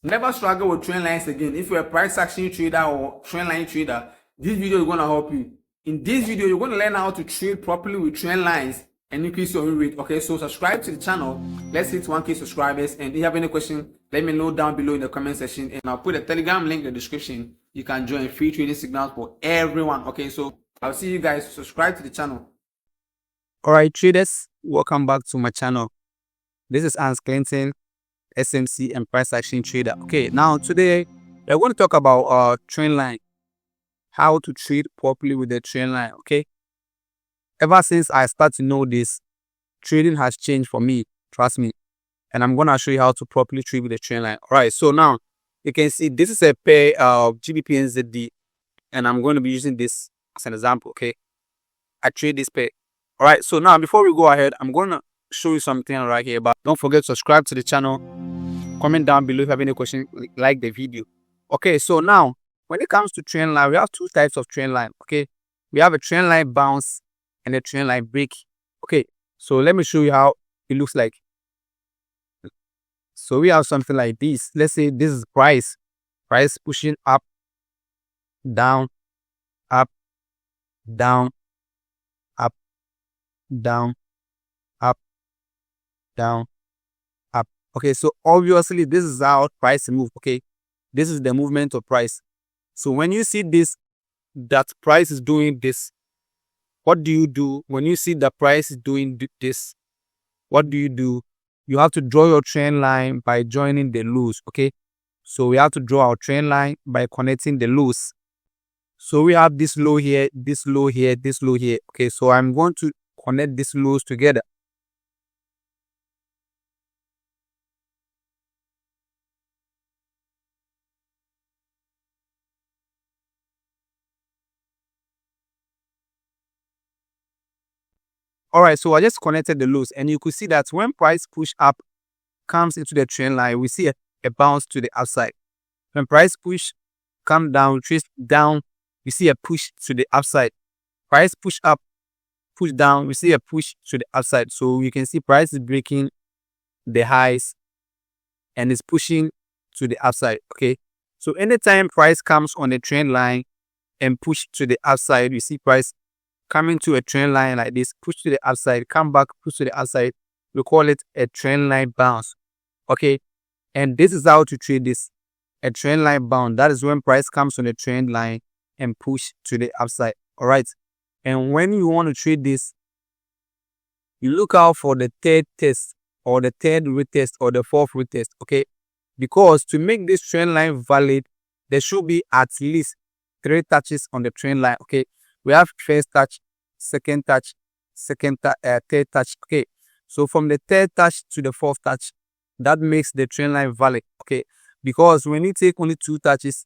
Never struggle with trend lines again. If you're a price action trader or trend line trader, this video is going to help you. In this video, you're going to learn how to trade properly with trend lines and increase your win rate. Okay, so subscribe to the channel. Let's hit 1K subscribers. And if you have any question, let me know down below in the comment section. And I'll put a Telegram link in the description. You can join free trading signals for everyone. Okay, so I'll see you guys. Subscribe to the channel. All right, traders, welcome back to my channel. This is Hans Clinton, SMC and price action trader. Okay, now today we're going to talk about trend line, how to trade properly with the trend line. Okay, ever since I started to know this, trading has changed for me, trust me, and I'm going to show you how to properly trade with the trend line. All right, so now you can see this is a pair of GBP and ZD, and I'm going to be using this as an example. Okay, I trade this pair. All right, so now before we go ahead, I'm going to show you something right here, but don't forget to subscribe to the channel, comment down below if you have any questions, like the video. Okay, so now when it comes to trend line, we have two types of trend line. Okay, we have a trend line bounce and a trend line break. Okay, so let me show you how it looks like. So we have something like this. Let's say this is price pushing up, down, up, down, up, down, up, down, up. Okay, so obviously this is how price move. Okay, this is the movement of price. So when you see this, that price is doing this, what do you do? When you see the price is doing this, what do? You have to draw your trend line by joining the lows. Okay, so we have to draw our trend line by connecting the lows. So we have this low here, this low here, this low here. Okay, so I'm going to connect these lows together. All right, so I just connected the lows, and you could see that when price push up comes into the trend line, we see a bounce to the upside. When price push come down, trace down, we see a push to the upside. Price push up, push down, we see a push to the upside. So you can see price is breaking the highs and is pushing to the upside. Okay, so anytime price comes on a trend line and push to the upside, you see price coming to a trend line like this, push to the upside, come back, push to the upside. We call it a trend line bounce. Okay, and this is how to trade this, a trend line bounce. That is when price comes on a trend line and push to the upside. All right, and when you want to trade this, you look out for the third test or the third retest or the fourth retest. Okay, because to make this trend line valid, there should be at least 3 touches on the trend line. Okay, we have first touch, second touch, third touch. Okay, so from the third touch to the fourth touch, that makes the trend line valid. Okay, because when you take only 2 touches,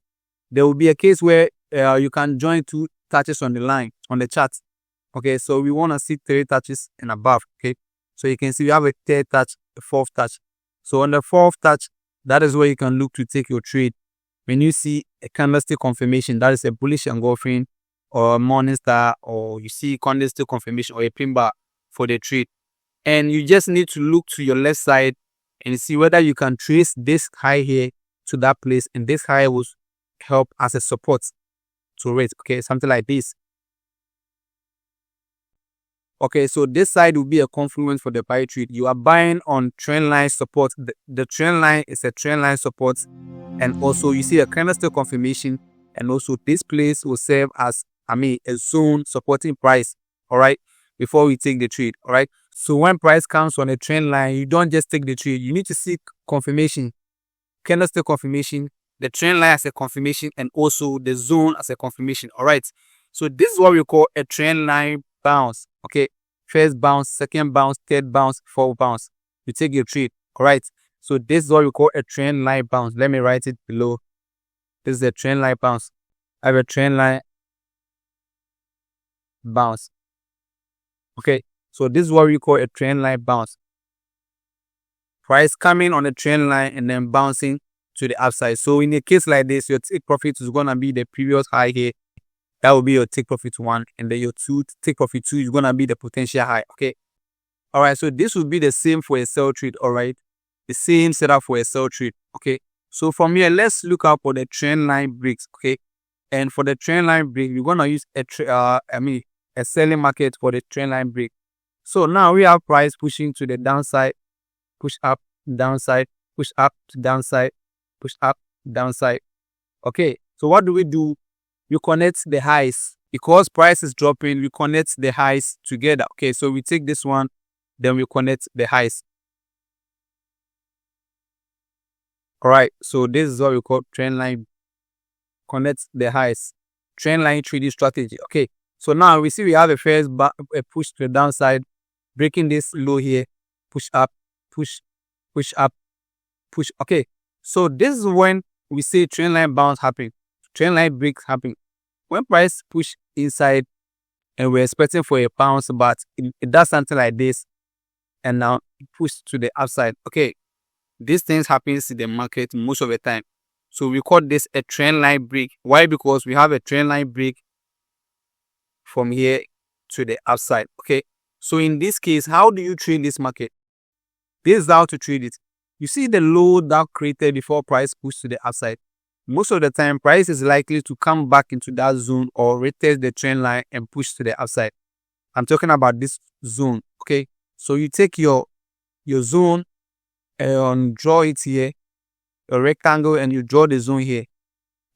there will be a case where you can join 2 touches on the line on the chart. Okay, so we want to see 3 touches and above. Okay, so you can see we have a third touch, a fourth touch. So on the fourth touch, that is where you can look to take your trade. When you see a candlestick confirmation, that is a bullish engulfing or a morning star, or you see candlestick confirmation or a pin bar for the trade, and you just need to look to your left side and see whether you can trace this high here to that place, and this high will help as a support to it. Okay, something like this. Okay, so this side will be a confluence for the buy trade. You are buying on trend line support. The trend line is a trend line support, and also you see a candlestick confirmation, and also this place will serve as a zone supporting price. All right, before we take the trade. All right, so when price comes on a trend line, you don't just take the trade. You need to seek confirmation, candlestick confirmation, the trend line as a confirmation, and also the zone as a confirmation. All right, so this is what we call a trend line bounce. Okay, first bounce, second bounce, third bounce, fourth bounce. You take your trade. All right, so this is what we call a trend line bounce. Let me write it below. This is a trend line bounce. I have a trend line bounce. Okay, so this is what we call a trend line bounce. Price coming on the trend line and then bouncing to the upside. So in a case like this, your take profit is going to be the previous high here. That will be your take profit 1, and then your take profit 2 is going to be the potential high. Okay, all right, so this will be the same for a sell trade. All right, the same setup for a sell trade. Okay, So from here, let's look out for the trend line breaks. Okay, and for the trend line break, we're gonna use a selling market for the trend line break. So now we have price pushing to the downside, push up, downside, push up to downside, push up, downside. Okay, so what do? We connect the highs. Because price is dropping, we connect the highs together. Okay, so we take this one, then we connect the highs. All right, so this is what we call trend line. Connect the highs. Trend line trading strategy. Okay, so now we see we have a first a push to the downside, breaking this low here, push up, push up, push. Okay, so this is when we see trend line bounce happen, trend line breaks happen. When price push inside and we're expecting for a bounce, but it does something like this, and now it push to the upside. Okay, these things happens in the market most of the time. So we call this a trend line break. Why? Because we have a trend line break from here to the upside. Okay, so in this case, how do you trade this market? This is how to trade it. You see the low that created before price push to the upside. Most of the time, price is likely to come back into that zone or retest the trend line and push to the upside. I'm talking about this zone. Okay, so you take your zone and draw it here, a rectangle, and you draw the zone here,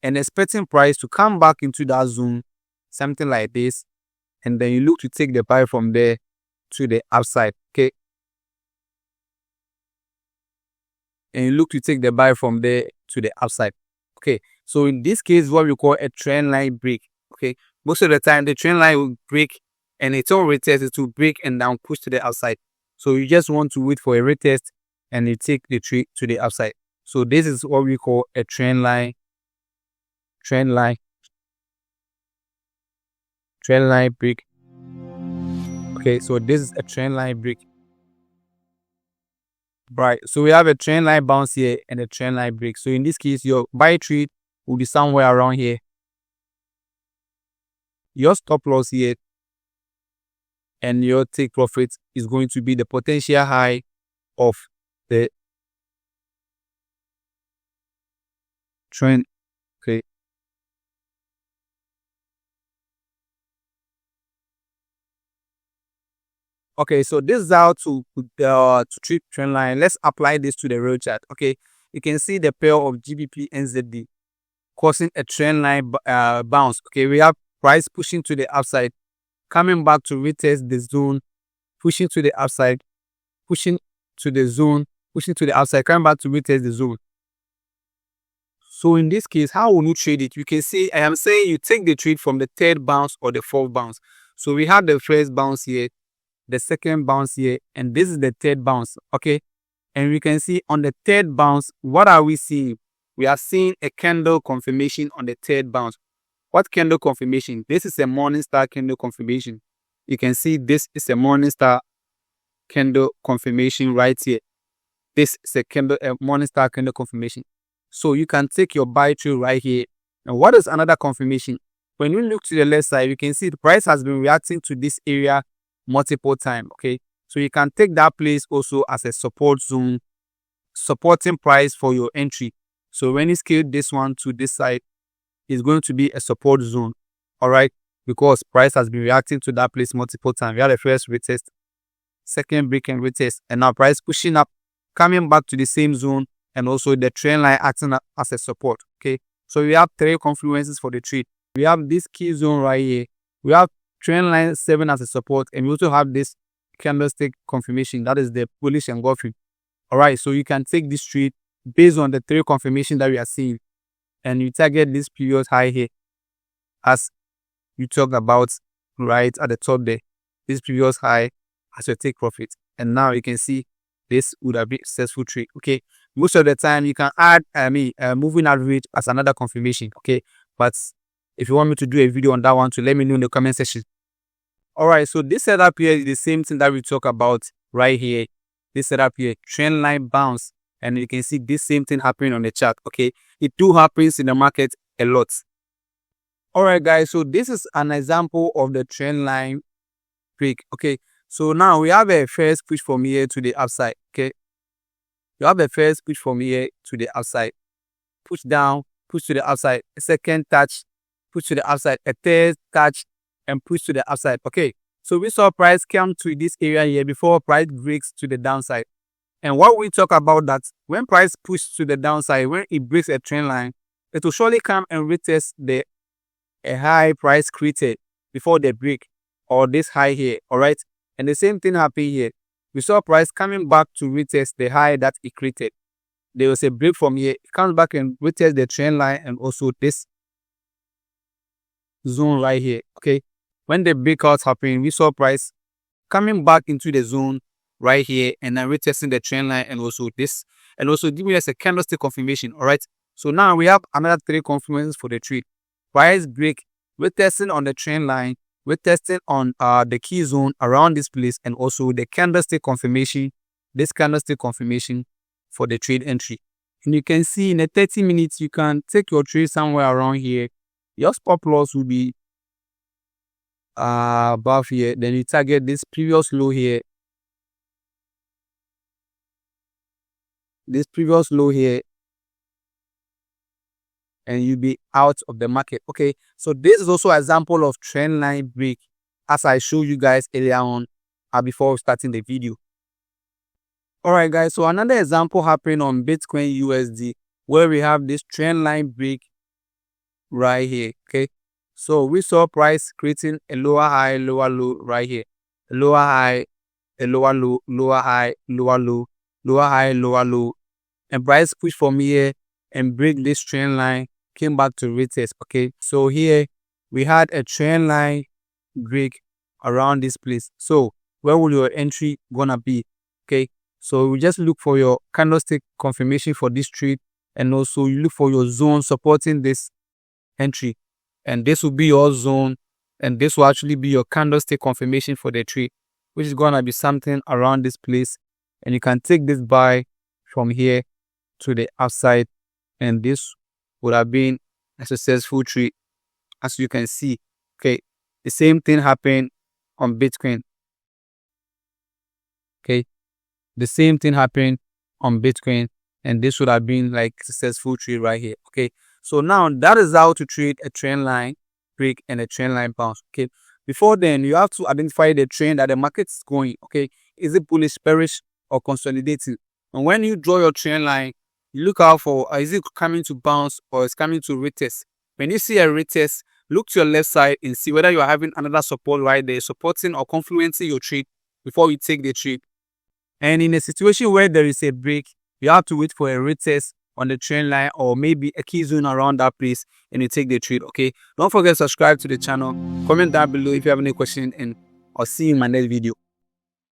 and expecting price to come back into that zone, something like this, and then you look to take the buy from there to the upside. Okay, and you look to take the buy from there to the upside. Okay, so in this case, what we call a trend line break. Okay, most of the time the trend line will break and it will retest, it will break and down push to the outside. So you just want to wait for a retest and you take the trade to the upside. So this is what we call a trend line break. Okay, so this is a trend line break. Right, so we have a trend line bounce here and a trend line break. So in this case, your buy trade will be somewhere around here. Your stop loss here and your take profit is going to be the potential high of the trend. Okay. Okay, so this is how to treat trend line. Let's apply this to the real chart. Okay, you can see the pair of GBP and ZD causing a trend line bounce. Okay, we have price pushing to the upside, coming back to retest the zone, pushing to the upside, pushing to the zone, pushing to the upside, coming back to retest the zone. So in this case, how will you trade it? You can see I am saying you take the trade from the third bounce or the fourth bounce. So we have the first bounce here, the second bounce here, and this is the third bounce. Okay, and we can see on the third bounce, what are we seeing? We are seeing a candle confirmation on the third bounce. What candle confirmation? This is a morning star candle confirmation. You can see this is a morning star candle confirmation right here. This is a morning star candle confirmation. So you can take your buy trade right here. And what is another confirmation? When you look to the left side, you can see the price has been reacting to this area multiple times. Okay, so you can take that place also as a support zone, supporting price for your entry. So when you scale this one to this side, it's going to be a support zone. All right, because price has been reacting to that place multiple times. We had the first retest, second break and retest, and now price pushing up, coming back to the same zone, and also the trend line acting as a support. Okay, so we have three confluences for the trade. We have this key zone right here. We have trend line 7 as a support, and we also have this candlestick confirmation, that is the bullish engulfing. All right, so you can take this trade based on the three confirmation that we are seeing, and you target this period high here, as you talked about right at the top there. This previous high as your take profit, and now you can see this would have been a successful trade. Okay, most of the time you can add moving average as another confirmation. Okay, but if you want me to do a video on that one, to let me know in the comment section. All right, so this setup here is the same thing that we talk about right here. This setup here, trend line bounce, and you can see this same thing happening on the chart. Okay, it do happens in the market a lot. All right, guys, so this is an example of the trend line break. Okay, so now we have a first push from here to the upside. Okay, you have a first push from here to the upside. push down, push to the upside, a second touch, push to the upside, a third touch, and push to the upside. Okay, so we saw price come to this area here before price breaks to the downside. And what we talk about that when price pushes to the downside, when it breaks a trend line, it will surely come and retest a high price created before the break or this high here. All right, and the same thing happened here. We saw price coming back to retest the high that it created. There was a break from here. It comes back and retest the trend line and also this zone right here. Okay, when the breakouts happened, we saw price coming back into the zone right here and then retesting the trend line and also this, and also giving us a candlestick confirmation. All right, so now we have another 3 confirmations for the trade. Price break, retesting on the trend line, retesting on the key zone around this place, and also the candlestick confirmation, this candlestick confirmation for the trade entry. And you can see in the 30 minutes you can take your trade somewhere around here. Your stop loss will be above here, then you target this previous low here, this previous low here, and you'll be out of the market. Okay, so this is also an example of trend line break as I showed you guys earlier on before starting the video. All right guys, so another example happened on Bitcoin USD where we have this trend line break right here. Okay, so we saw price creating a lower high, lower low right here, a lower high, a lower low, lower high, lower low, lower high, lower low, and price push from here and break this trend line, came back to retest. Okay, so here we had a trend line break around this place. So where will your entry gonna be? Okay, so we just look for your candlestick confirmation for this trade, and also you look for your zone supporting this entry, and this will be your zone, and this will actually be your candlestick confirmation for the trade, which is gonna be something around this place, and you can take this buy from here to the upside, and this would have been a successful trade, as you can see. Okay, the same thing happened on Bitcoin. Okay, the same thing happened on Bitcoin, and this would have been like successful trade right here. Okay, so now that is how to trade a trend line break and a trend line bounce. Okay, before then you have to identify the trend that the market is going. Okay, is it bullish, bearish, or consolidating? And when you draw your trend line, you look out for is it coming to bounce or it's coming to retest. When you see a retest, look to your left side and see whether you are having another support right there supporting or confluencing your trade before you take the trade. And in a situation where there is a break, you have to wait for a retest on the trend line or maybe a key zone around that place and you take the trade. Okay, don't forget to subscribe to the channel, comment down below if you have any question, and I'll see you in my next video.